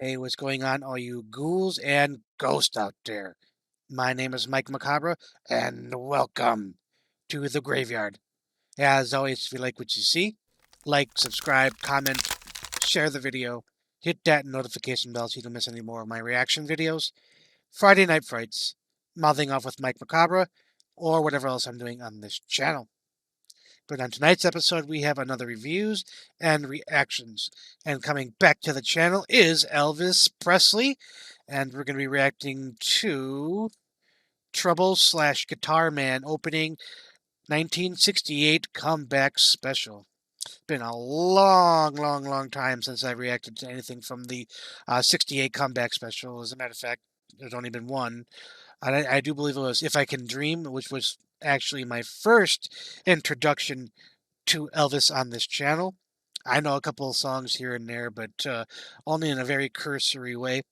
Hey, what's going on, all you ghouls and ghosts out there? My name is Mike Macabre, and welcome to the graveyard. As always, if you like what you see, like, subscribe, comment, share the video, hit that notification bell so you don't miss any more of my reaction videos, Friday Night Frights, mouthing off with Mike Macabre, or whatever else I'm doing on this channel. But on tonight's episode, we have another reviews and reactions. And coming back to the channel is Elvis Presley. And we're going to be reacting to Trouble / Guitar Man opening 1968 comeback special. Been a long time since I've reacted to anything from the 68 comeback special. As a matter of fact, there's only been one. I do believe it was If I Can Dream, which was actually my first introduction to Elvis on this channel. I know a couple of songs here and there, but only in a very cursory way.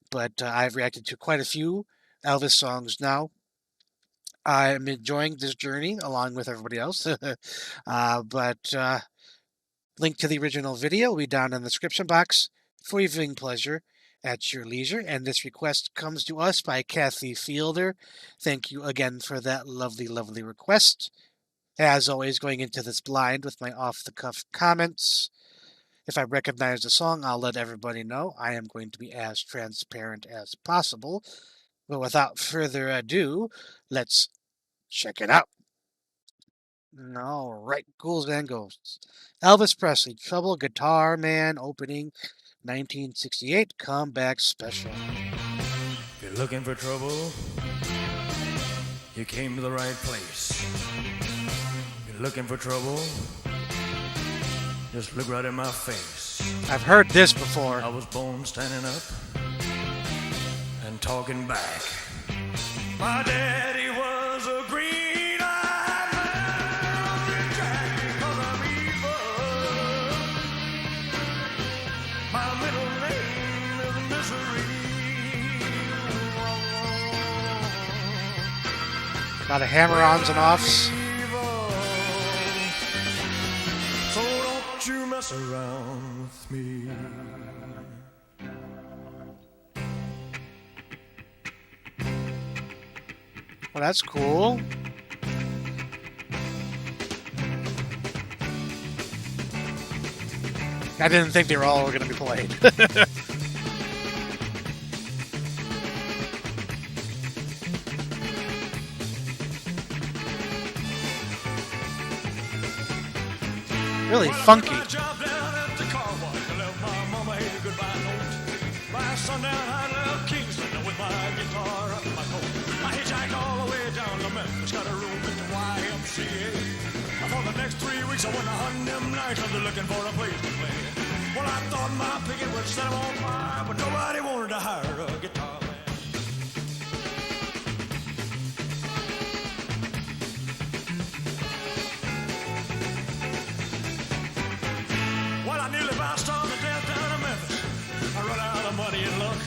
But I've reacted to quite a few Elvis songs now. I'm enjoying this journey along with everybody else. Link to the original video will be down in the description box for your viewing pleasure at your leisure. And this request comes to us by Kathy Fielder. Thank you again for that lovely request. As always, going into this blind with my off-the-cuff comments. If I recognize the song, I'll let everybody know. I am going to be as transparent as possible. But without further ado, let's check it out. All right, ghouls and ghosts. Elvis Presley, Trouble Guitar Man opening 1968 comeback special. If you're looking for trouble, you came to the right place. If you're looking for trouble, just look right in my face. I've heard this before. I was born standing up and talking back. My daddy was a green-eyed man, Jack, because I'm evil. My middle name is Misery. A lot of hammer-ons and offs. So don't you mess around with me. Well, that's cool. I didn't think they were all going to be played. Really funky. By sundown, I left Kingston with my guitar up my coat. I hitchhiked all the way down to Memphis, got a room at the YMCA. For the next 3 weeks, I went a hunting them nights, I was looking for a place to play. Well, I thought my picket would set them on fire, but nobody wanted to hire a guitar man. Well, I nearly about starved to death down in Memphis. I run out of money and luck,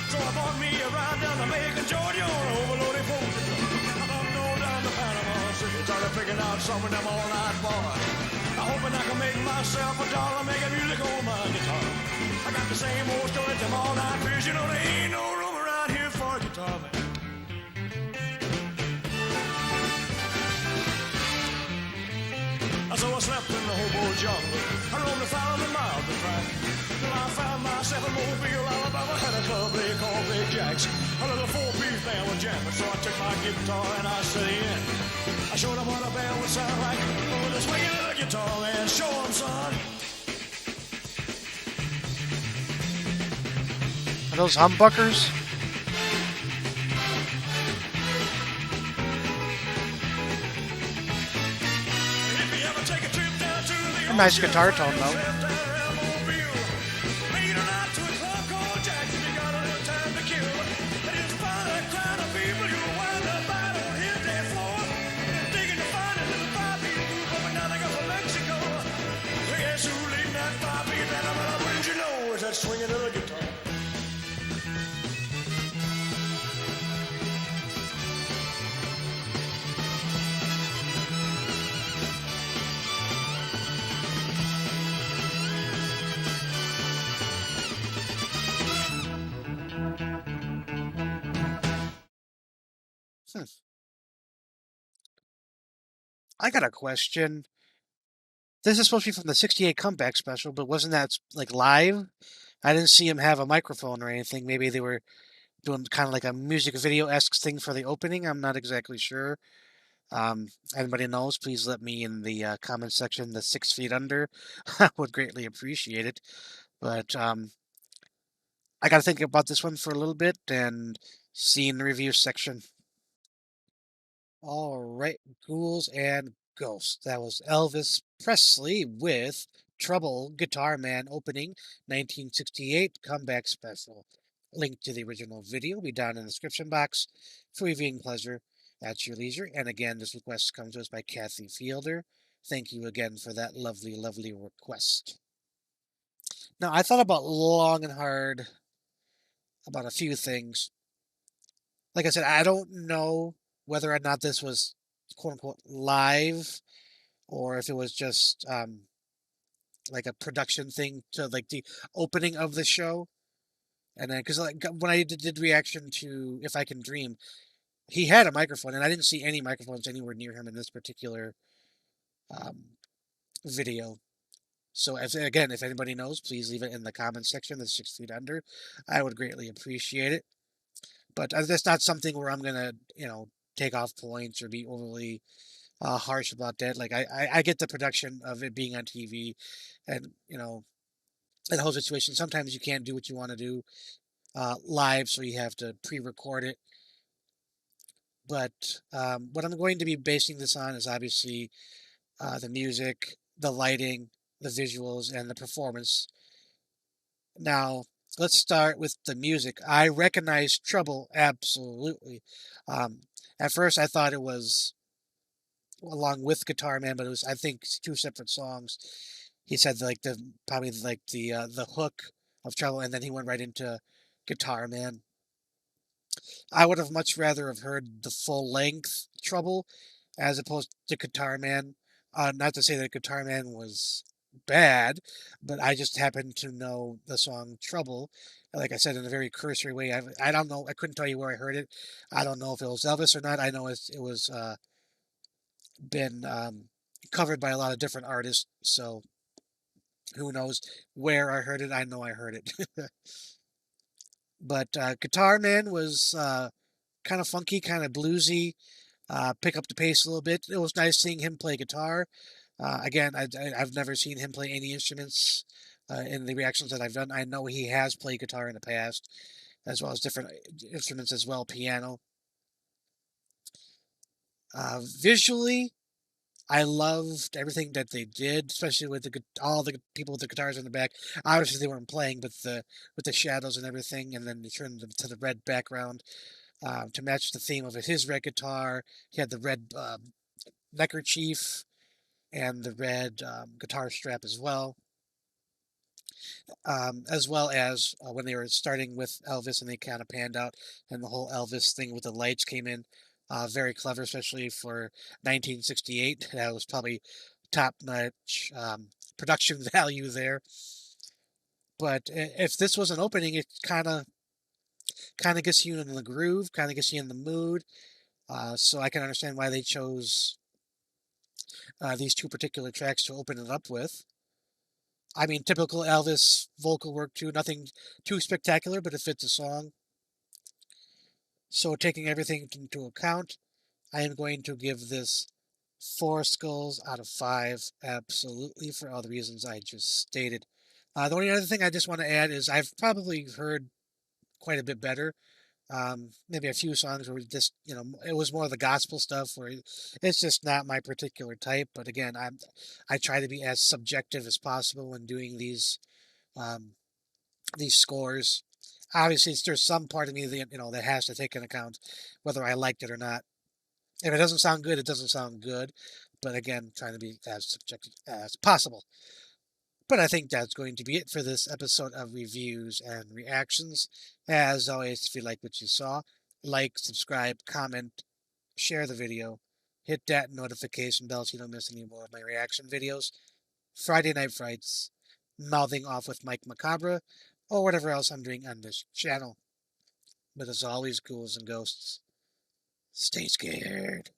so I bought me a ride down to Macon, Georgia on an overloaded fortune truck. I bumped on down to Panama City, started picking out some of them all-night bars. I'm hoping I can make myself $1 making music on my guitar. I got the same old story, them all-night beers, you know there ain't no room around here for a guitar man. So I slept in the hobo jungle. I roamed 1,000 miles to track. Till I found myself in Mobile, Alabama. Had a club they called Big Jack's. A little 4-piece band was jamming. So I took my guitar and I set in. I showed them what a band would sound like. Oh, this swinging little guitar, man. Show them, son. Are those humbuckers? A nice guitar tone, though. Swinging little guitar. Hmm. I got a question. This is supposed to be from the '68 comeback special, but wasn't that like live? I didn't see him have a microphone or anything. Maybe they were doing kind of like a music video-esque thing for the opening. I'm not exactly sure. Anybody knows, please let me in the comment section, the 6 feet under. I would greatly appreciate it. But I got to think about this one for a little bit and see in the review section. All right, ghouls and ghosts. That was Elvis Presley with Trouble Guitar Man opening 1968 comeback special. Link to the original video will be down in the description box for viewing pleasure at your leisure. And again, this request comes to us by Kathy Fielder. Thank you again for that lovely, lovely request. Now, I thought about long and hard about a few things. Like I said, I don't know whether or not this was quote unquote live or if it was just like a production thing to like the opening of the show. And then, because like when I did reaction to If I Can Dream, he had a microphone, and I didn't see any microphones anywhere near him in this particular um, video. So, if anybody knows, please leave it in the comments section. That's 6 feet under. I would greatly appreciate it. But that's not something where I'm gonna, take off points or be overly harsh about that. Like I get the production of it being on TV, and the whole situation. Sometimes you can't do what you want to do live, so you have to pre-record it. But what I'm going to be basing this on is obviously the music, the lighting, the visuals, and the performance. Now, let's start with the music. I recognize Trouble absolutely. Um, at first, I thought it was along with Guitar Man, but it was I think two separate songs. He said like the probably like the hook of Trouble, and then he went right into Guitar Man. I would have much rather have heard the full length Trouble as opposed to Guitar Man. Not to say that Guitar Man was bad, but I just happen to know the song Trouble. Like I said, in a very cursory way. I don't know. I couldn't tell you where I heard it. I don't know if it was Elvis or not. I know it was been covered by a lot of different artists. So who knows where I heard it? I know I heard it. But Guitar Man was kind of funky, kind of bluesy. Pick up the pace a little bit. It was nice seeing him play guitar. Again, I've never seen him play any instruments in the reactions that I've done. I know he has played guitar in the past, as well as different instruments as well, piano. Visually, I loved everything that they did, especially with all the people with the guitars in the back. Obviously, they weren't playing, but with the shadows and everything, and then they turned them to the red background to match the theme of it. His red guitar. He had the red neckerchief and the red guitar strap as well as when they were starting with Elvis and they kind of panned out and the whole Elvis thing with the lights came in. Very clever, especially for 1968. That was probably top-notch production value there. But if this was an opening, it kind of gets you in the groove, kind of gets you in the mood. So I can understand why they chose these two particular tracks to open it up with. I mean, typical Elvis vocal work too. Nothing too spectacular, but it fits the song. So taking everything into account, I am going to give this 4 skulls out of 5. Absolutely, for all the reasons I just stated. The only other thing I just want to add is I've probably heard quite a bit better. Maybe a few songs where just it was more of the gospel stuff where it's just not my particular type. But again, I try to be as subjective as possible when doing um, these scores. Obviously, there's some part of me that that has to take into account whether I liked it or not. If it doesn't sound good, it doesn't sound good. But again, trying to be as subjective as possible. But I think that's going to be it for this episode of reviews and reactions. As always, if you like what you saw, like, subscribe, comment, share the video, hit that notification bell so you don't miss any more of my reaction videos. Friday Night Frights, mouthing off with Mike Macabre, or whatever else I'm doing on this channel. But as always, ghouls and ghosts, Stay scared.